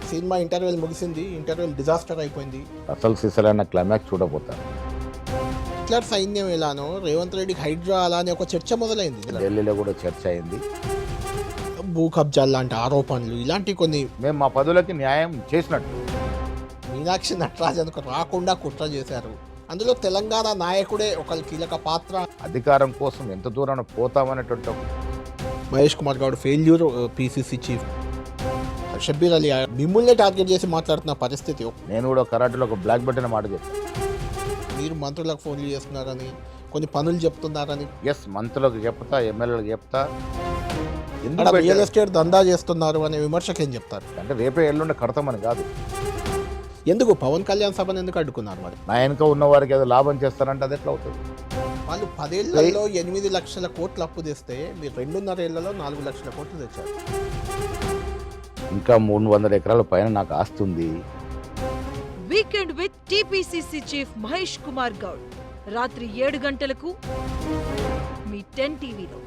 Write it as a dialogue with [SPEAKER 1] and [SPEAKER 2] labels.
[SPEAKER 1] Cinema interval ముగిసింది, interval disaster అయిపోయింది.
[SPEAKER 2] అసలు సిసలైన క్లైమాక్స్ చూడబోతాను.
[SPEAKER 1] హిట్లర్ సైన్యం ఎలానో రేవంత్ రెడ్డికి హైడ్రా అలా అని ఒక చర్చ మొదలైంది.
[SPEAKER 2] ఢిల్లీలో కూడా చర్చ అయింది.
[SPEAKER 1] భూ కబ్జాలు లాంటి ఆరోపణలు ఇలాంటి కొన్ని.
[SPEAKER 2] మేము మా పదులకి న్యాయం చేసినట్టు.
[SPEAKER 1] మీనాక్షి నటరాజన్కు రాకుండా కుట్ర చేశారు. అందులో తెలంగాణ నాయకుడే ఒక కీలక పాత్ర.
[SPEAKER 2] అధికారం కోసం ఎంత దూరం పోతామనేటువంటి
[SPEAKER 1] Mahesh Kumar Goud failure, PCC chief Shabbir Ali మిమ్మల్ని టార్గెట్ చేసి మాట్లాడుతున్న పరిస్థితి.
[SPEAKER 2] నేను కూడా కరాటలో ఒక బ్లాక్ బెల్ట్ అనే మాట చెప్పాను.
[SPEAKER 1] మీరు మంత్రులకు ఫోన్లు చేస్తున్నారని, కొన్ని పనులు చెప్తున్నారని.
[SPEAKER 2] ఎస్, మంత్రులకు చెప్తా, ఎమ్మెల్యేలకు చెప్తా.
[SPEAKER 1] రియల్ ఎస్టేట్ దందా చేస్తున్నారు అనే విమర్శకు ఏం చెప్తారు?
[SPEAKER 2] అంటే రేపే ఎల్లుండి కడతామని కాదు.
[SPEAKER 1] ఎందుకు పవన్ కళ్యాణ్ సభను ఎందుకు అడ్డుకున్నారు? మరి
[SPEAKER 2] నా వెనుక ఉన్న వారికి ఏదో లాభం చేస్తారంటే అది ఎట్లా అవుతుంది?
[SPEAKER 1] వాళ్ళు 10 ఏళ్లలో 8 లక్షల కోట్లు అప్పు తెస్తే మీరు 2.5 ఏళ్లలో 4 లక్షల కోట్లు తెచ్చారు.
[SPEAKER 2] ఇంకా 300 ఎకరాల పైన నాకు ఆస్తి ఉంది.
[SPEAKER 3] Weekend with TPCC chief Mahesh Kumar Goud రాత్రి 7 గంటలకు మీ 10 టీవీలో.